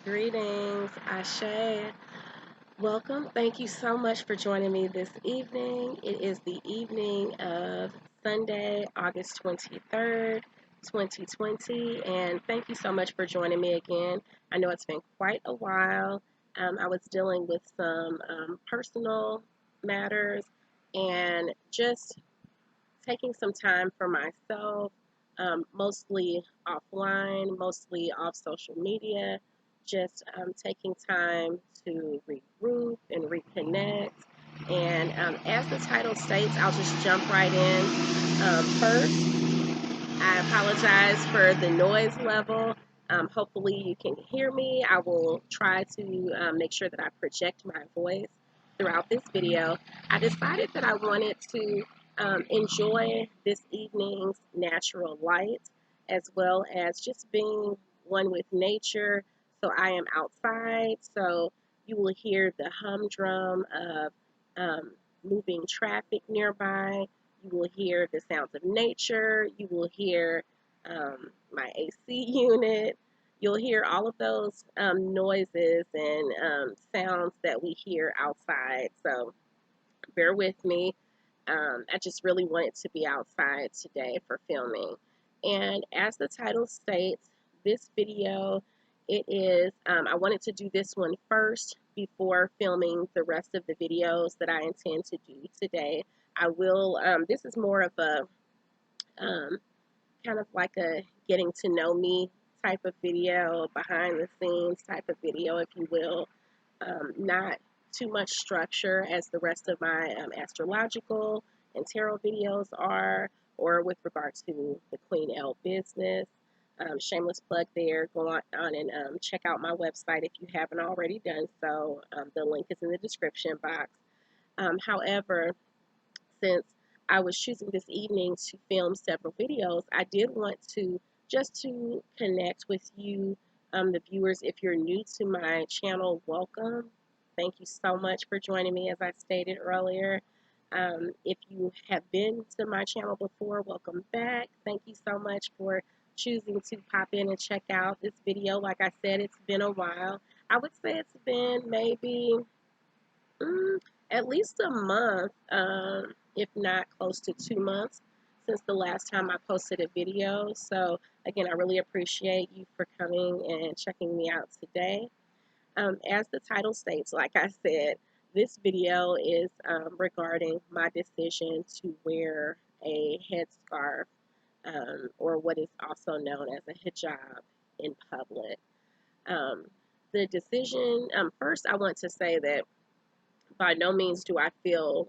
Greetings, Ashe. Welcome. Thank you so much for joining me this evening. It is the evening of Sunday, August 23rd, 2020. And thank you so much for joining me again. I know it's been quite a while. I was dealing with some personal matters and just taking some time for myself, mostly offline, mostly off social media, just taking time to regroup and reconnect. And as the title states, I'll just jump right in. First, I apologize for the noise level. Hopefully, you can hear me. I will try to make sure that I project my voice throughout this video. I decided that I wanted to enjoy this evening's natural light as well as just being one with nature. So, I am outside, so you will hear the humdrum of moving traffic nearby. You will hear the sounds of nature. You will hear my AC unit. You'll hear all of those noises and sounds that we hear outside. So bear with me. I just really wanted to be outside today for filming. And as the title states, this video, it is, I wanted to do this one first before filming the rest of the videos that I intend to do today. I will, this is more of a, kind of like a getting to know me type of video, behind the scenes type of video, if you will. Not too much structure as the rest of my astrological and tarot videos are, or with regard to the Queen Elle business. Shameless plug there. Go on and check out my website if you haven't already done so. The link is in the description box. However, since I was choosing this evening to film several videos, I did want to just to connect with you, the viewers. If you're new to my channel, welcome. Thank you so much for joining me, as I stated earlier. If you have been to my channel before, welcome back. Thank you so much for choosing to pop in and check out this video. Like I said, it's been a while. I would say it's been maybe at least a month, if not close to 2 months, since the last time I posted a video. So again, I really appreciate you for coming and checking me out today. As the title states, like I said, this video is regarding my decision to wear a headscarf, or what is also known as a hijab, in public. The decision, first I want to say that by no means do I feel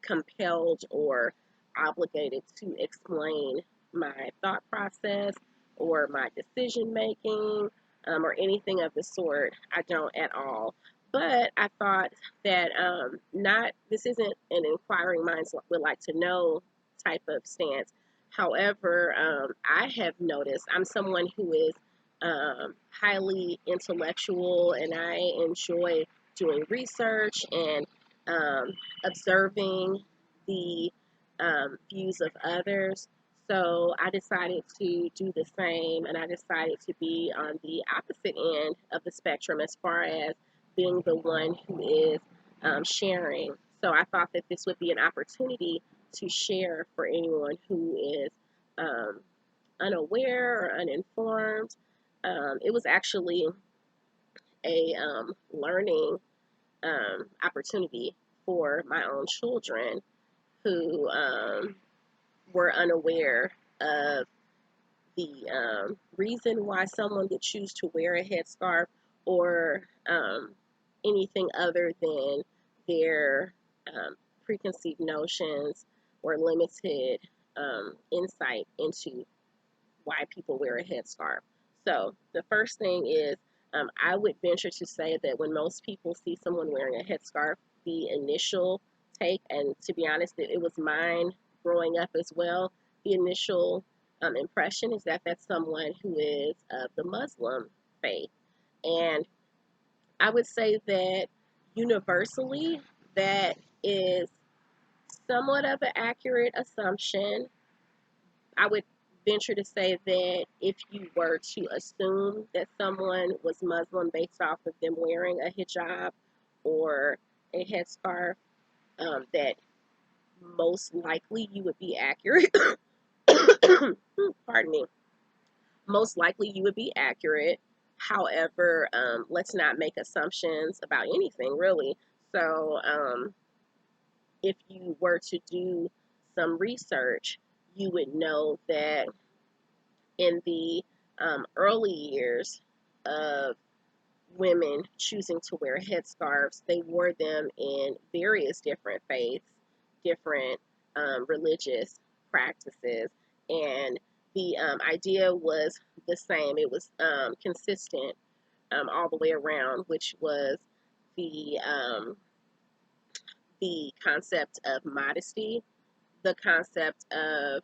compelled or obligated to explain my thought process or my decision making, or anything of the sort. I don't at all. But I thought that not this isn't an inquiring minds would like to know type of stance. However, I have noticed I'm someone who is highly intellectual, and I enjoy doing research and observing the views of others. So I decided to do the same, and I decided to be on the opposite end of the spectrum as far as being the one who is sharing. So I thought that this would be an opportunity to share for anyone who is um, unaware or uninformed. It was actually a learning opportunity for my own children who were unaware of the reason why someone would choose to wear a headscarf, or anything other than their preconceived notions or limited insight into why people wear a headscarf. So the first thing is, I would venture to say that when most people see someone wearing a headscarf, the initial take, and to be honest, it was mine growing up as well, the initial impression is that that's someone who is of the Muslim faith. And I would say that universally, that is somewhat of an accurate assumption. I would venture to say that if you were to assume that someone was Muslim based off of them wearing a hijab or a headscarf, that most likely you would be accurate. Pardon me. Most likely you would be accurate. However, let's not make assumptions about anything really. So, if you were to do some research, you would know that in the early years of women choosing to wear headscarves, they wore them in various different faiths, different religious practices, and the idea was the same. It was consistent all the way around, which was the um, the concept of modesty, the concept of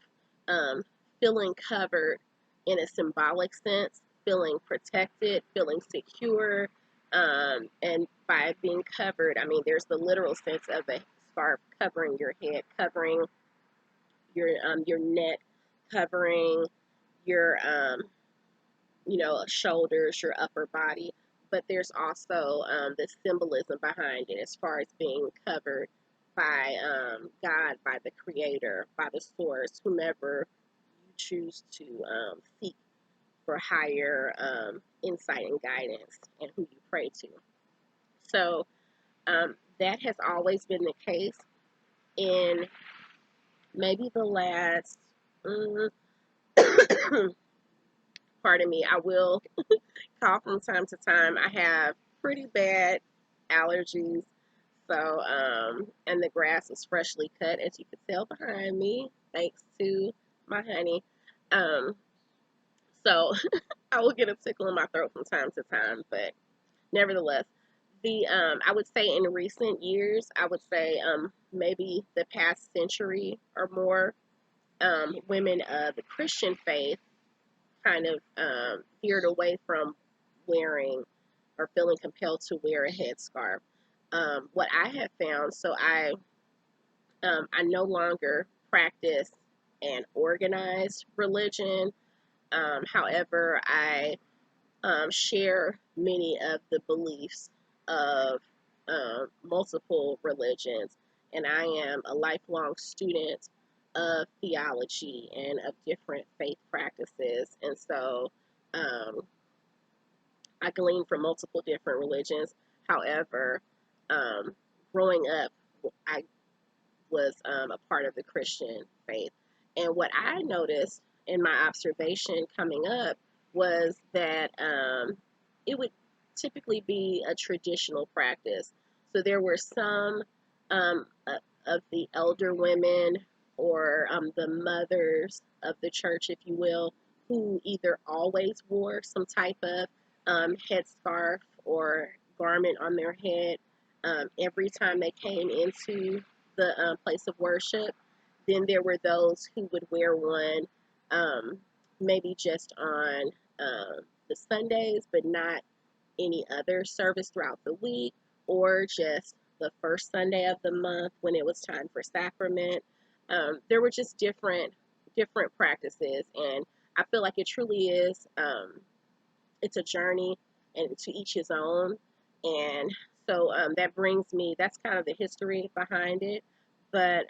um, feeling covered in a symbolic sense, feeling protected, feeling secure. And by being covered, I mean, there's the literal sense of a scarf covering your head, covering your neck, covering your shoulders, your upper body. But there's also the symbolism behind it as far as being covered by God, by the Creator, by the Source, whomever you choose to seek for higher insight and guidance, and who you pray to. So that has always been the case. In maybe the last, mm, pardon me, I will cough from time to time. I have pretty bad allergies. So, and the grass is freshly cut, as you can tell behind me, thanks to my honey. Um, so I will get a tickle in my throat from time to time, but nevertheless, I would say in recent years, I would say maybe the past century or more, women of the Christian faith kind of veered away from wearing or feeling compelled to wear a headscarf. What I have found, so I no longer practice an organized religion. However, I share many of the beliefs of multiple religions, and I am a lifelong student of theology and of different faith practices. And so um, I glean from multiple different religions. However, um, growing up, I was a part of the Christian faith. And what I noticed in my observation coming up was that it would typically be a traditional practice. So there were some of the elder women or the mothers of the church, if you will, who either always wore some type of headscarf or garment on their head every time they came into the place of worship. Then there were those who would wear one maybe just on the Sundays, but not any other service throughout the week, or just the first Sunday of the month when it was time for sacrament. There were just different practices, and I feel like it truly is. It's a journey, and to each his own. And so that brings me. That's kind of the history behind it. But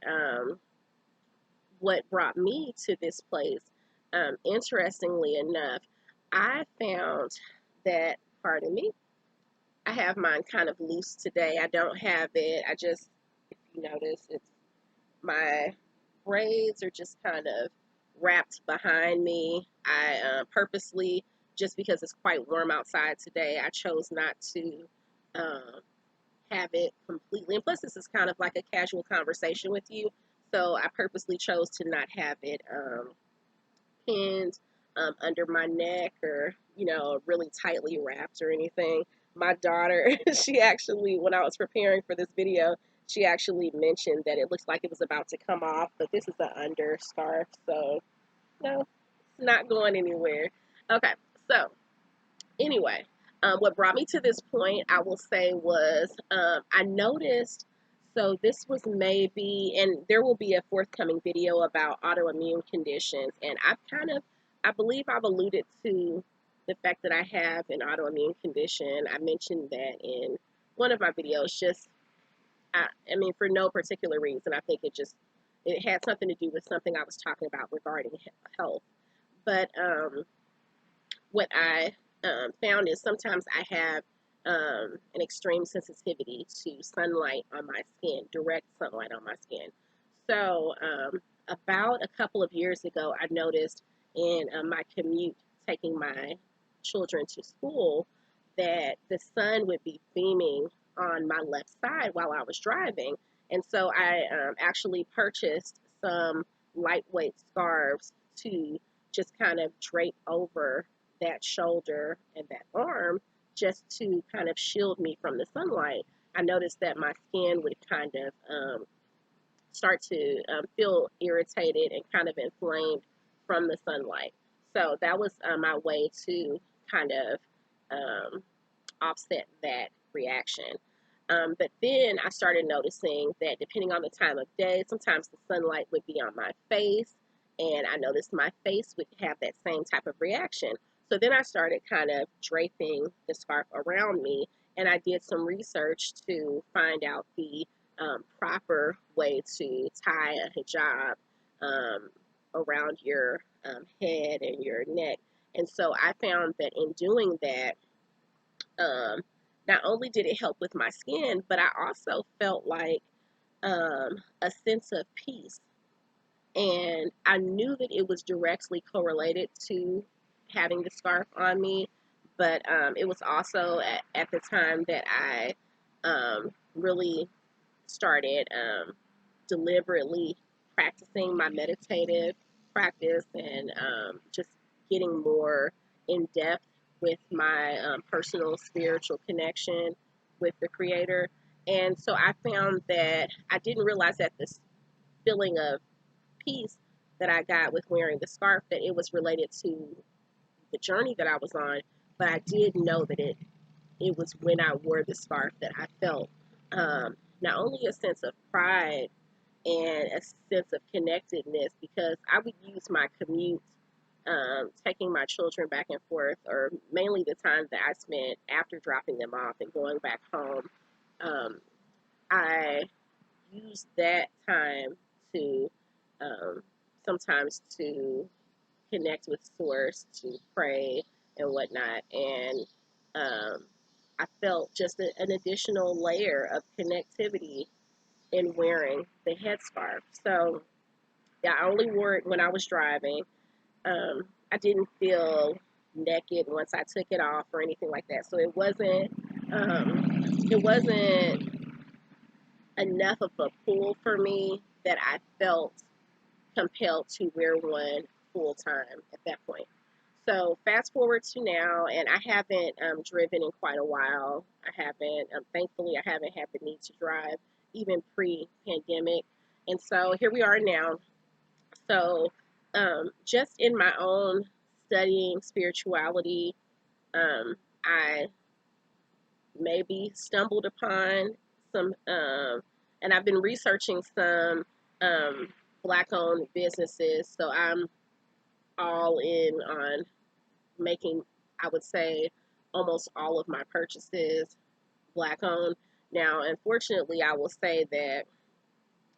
what brought me to this place, interestingly enough, I found that. Pardon me. I have mine kind of loose today. I don't have it. I just, if you notice, it's my braids are just kind of wrapped behind me. I purposely, just because it's quite warm outside today, I chose not to um, have it completely. And plus, this is kind of like a casual conversation with you. So I purposely chose to not have it pinned under my neck or, really tightly wrapped or anything. My daughter, she actually, when I was preparing for this video, she actually mentioned that it looks like it was about to come off, but this is an under scarf, so no, it's not going anywhere. Okay, so anyway, what brought me to this point, I will say, was I noticed So this was maybe, and there will be a forthcoming video about autoimmune conditions. And I believe I've alluded to the fact that I have an autoimmune condition. I mentioned that in one of my videos, just, I mean, for no particular reason. I think it had something to do with something I was talking about regarding health. But what I found is sometimes I have an extreme sensitivity to sunlight on my skin, direct sunlight on my skin. So about a couple of years ago, I noticed in my commute taking my children to school that the sun would be beaming on my left side while I was driving. And so I actually purchased some lightweight scarves to just kind of drape over that shoulder and that arm just to kind of shield me from the sunlight. I noticed that my skin would kind of start to feel irritated and kind of inflamed from the sunlight. So that was my way to kind of offset that reaction. But then I started noticing that depending on the time of day, sometimes the sunlight would be on my face, and I noticed my face would have that same type of reaction. So then I started kind of draping the scarf around me, and I did some research to find out the proper way to tie a hijab around your head and your neck. And so I found that in doing that, um, not only did it help with my skin, but I also felt like a sense of peace. And I knew that it was directly correlated to having the scarf on me, but it was also at the time that I really started deliberately practicing my meditative practice and just getting more in depth with my personal spiritual connection with the Creator. And so I found that I didn't realize that this feeling of peace that I got with wearing the scarf, that it was related to the journey that I was on. But I did know that it was when I wore the scarf that I felt not only a sense of pride and a sense of connectedness, because I would use my commute, taking my children back and forth, or mainly the time that I spent after dropping them off and going back home. Um, I used that time to sometimes to connect with Source, to pray and whatnot. And I felt just an additional layer of connectivity in wearing the headscarf. So yeah, I only wore it when I was driving. I didn't feel naked once I took it off or anything like that. So it wasn't enough of a pull for me that I felt compelled to wear one full time at that point. So fast forward to now, and I haven't driven in quite a while. I haven't, thankfully, I haven't had the need to drive even pre-pandemic. And so here we are now. So just in my own studying spirituality, I maybe stumbled upon some, and I've been researching some Black-owned businesses. So I'm all in on making, I would say, almost all of my purchases Black-owned. Now, unfortunately, I will say that,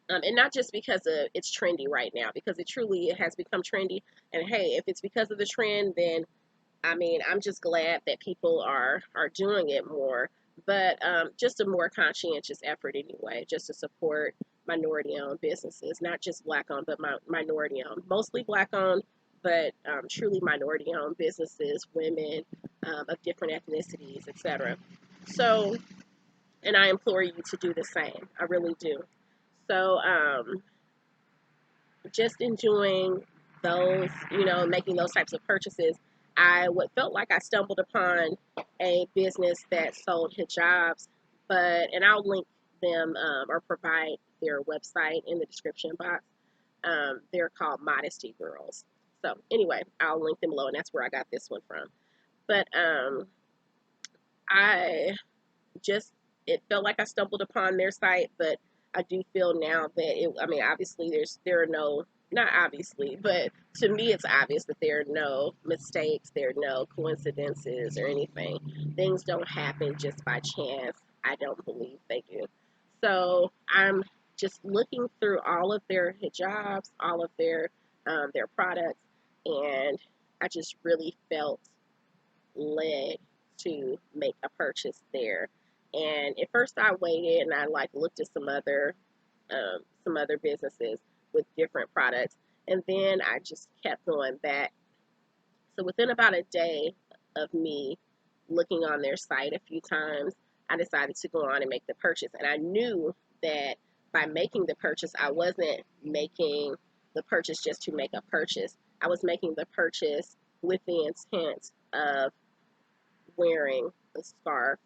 and not just because of it's trendy right now, because it has become trendy. And hey, if it's because of the trend, then I mean, I'm just glad that people are doing it more, but just a more conscientious effort anyway, just to support minority-owned businesses, not just Black-owned, but minority-owned, mostly Black-owned, but truly minority-owned businesses, women of different ethnicities, etc. So, and I implore you to do the same. I really do. So, just enjoying those, making those types of purchases. What felt like I stumbled upon a business that sold hijabs, and I'll link them or provide their website in the description box. They're called Modesty Girls. So anyway, I'll link them below, and that's where I got this one from. But I just, it felt like I stumbled upon their site, but I do feel now that I mean, obviously, there are no, not obviously, but to me, it's obvious that there are no mistakes, there are no coincidences or anything. Things don't happen just by chance. I don't believe they do. So I'm just looking through all of their hijabs, all of their products, and I just really felt led to make a purchase there. And at first I waited and I like looked at some other businesses with different products, and then I just kept going back. So within about a day of me looking on their site a few times, I decided to go on and make the purchase. And I knew that by making the purchase, I wasn't making the purchase just to make a purchase. I was making the purchase with the intent of wearing the scarf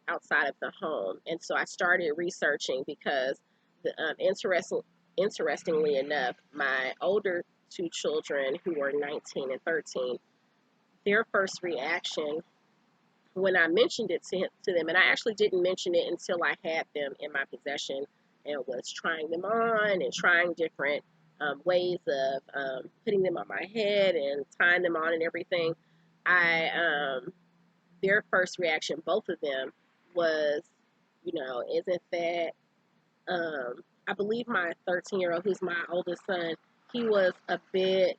outside of the home. And so I started researching because, interestingly enough, my older two children, who are 19 and 13, their first reaction when I mentioned it to them, and I actually didn't mention it until I had them in my possession and was trying them on and trying different ways of putting them on my head and tying them on and everything. I Their first reaction, both of them, was, isn't that, I believe my 13-year-old, who's my oldest son, he was a bit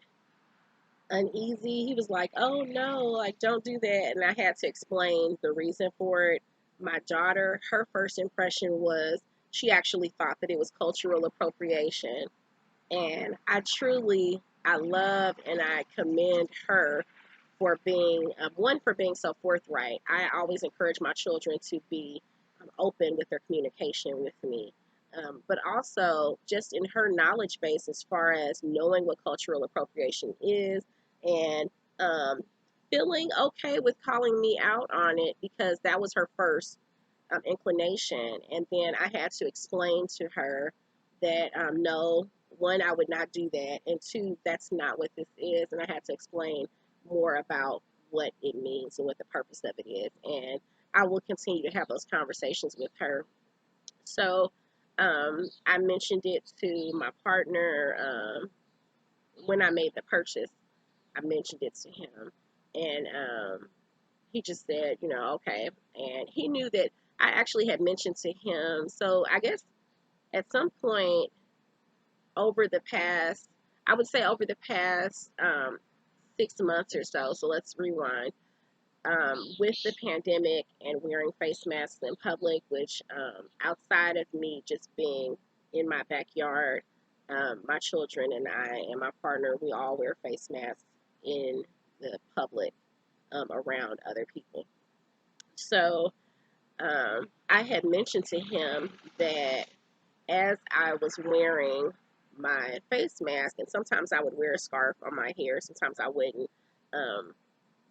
uneasy. He was like, oh no, like, don't do that. And I had to explain the reason for it. My daughter, her first impression was she actually thought that it was cultural appropriation. And I love and I commend her for being, one, for being so forthright. I always encourage my children to be open with their communication with me. But also just in her knowledge base as far as knowing what cultural appropriation is, and um, feeling okay with calling me out on it, because that was her first inclination. And then I had to explain to her that, no, one, I would not do that, and two, that's not what this is. And I had to explain more about what it means and what the purpose of it is. And I will continue to have those conversations with her. So I mentioned it to my partner when I made the purchase. I mentioned it to him, and he just said, okay. And he knew that I actually had mentioned to him. So I guess at some point over the past, I would say over the past 6 months or so. So let's rewind. With the pandemic and wearing face masks in public, which, outside of me just being in my backyard, my children and I and my partner, we all wear face masks in the public, around other people. So I had mentioned to him that as I was wearing my face mask, and sometimes I would wear a scarf on my hair, sometimes I wouldn't, um,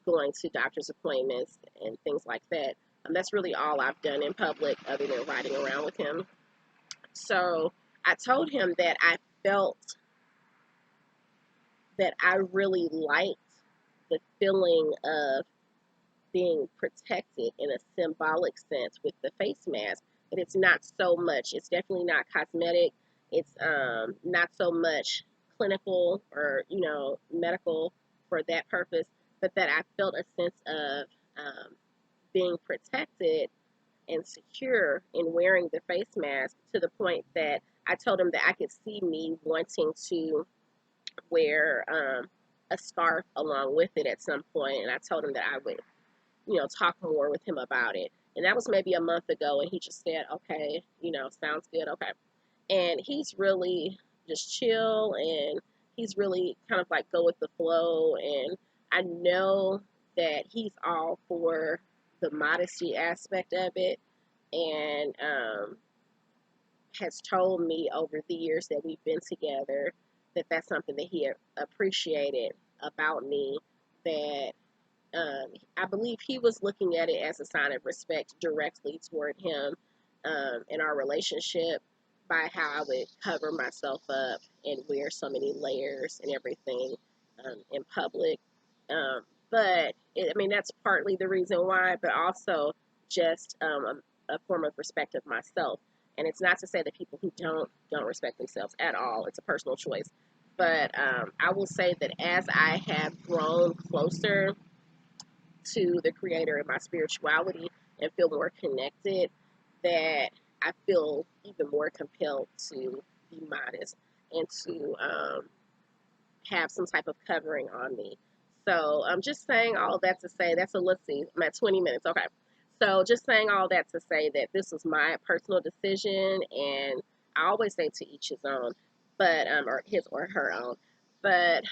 going to doctor's appointments and things like that. That's really all I've done in public other than riding around with him. So I told him that I felt that I really liked the feeling of being protected in a symbolic sense with the face mask, but it's not so much, it's definitely not cosmetic, it's not so much clinical or, medical for that purpose, but that I felt a sense of being protected and secure in wearing the face mask, to the point that I told him that I could see me wanting to wear a scarf along with it at some point, and I told him that I would, talk more with him about it. And that was maybe a month ago, and he just said, okay, sounds good, okay. And he's really just chill, and he's really kind of like go with the flow. And I know that he's all for the modesty aspect of it, and has told me over the years that we've been together that that's something that he appreciated about me, that I believe he was looking at it as a sign of respect directly toward him, in our relationship, by how I would cover myself up and wear so many layers and everything, in public. Um, but I mean, that's partly the reason why, but also just a form of respect of myself. And it's not to say that people who don't respect themselves at all. It's a personal choice. But I will say that as I have grown closer to the Creator in my spirituality and feel more connected, that I feel even more compelled to be modest and to have some type of covering on me. So I'm just saying all that to say that's a, let's see, I'm at 20 minutes. Okay. So just saying all that to say that this was my personal decision, and I always say to each his own, but or his or her own. But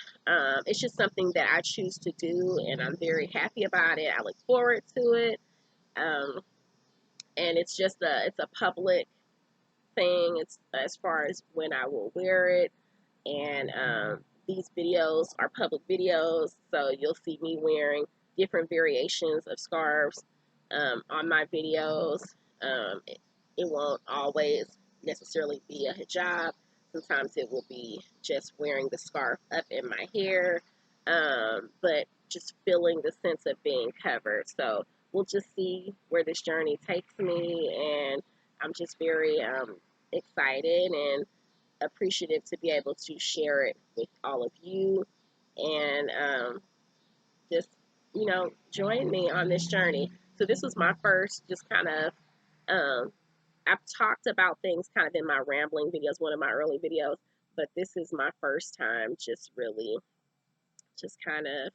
it's just something that I choose to do, and I'm very happy about it. I look forward to it, um, and it's a public thing. It's as far as when I will wear it, and these videos are public videos, so you'll see me wearing different variations of scarves on my videos. It won't always necessarily be a hijab. Sometimes it will be just wearing the scarf up in my hair, but just feeling the sense of being covered. So we'll just see where this journey takes me, and I'm just very excited and appreciative to be able to share it with all of you, and just join me on this journey. So this was my first just kind of I've talked about things kind of in my rambling videos, one of my early videos, but this is my first time just really just kind of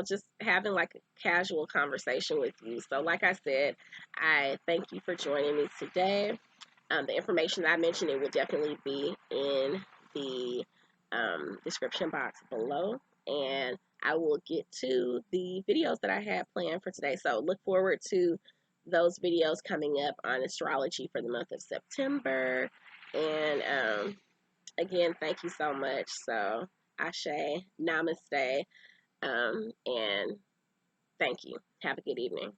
just having like a casual conversation with you. So like I said, I thank you for joining me today. The information that I mentioned, it will definitely be in the description box below. And I will get to the videos that I have planned for today. So look forward to those videos coming up on astrology for the month of September. And again, thank you so much. So Ashe, Namaste, and thank you. Have a good evening.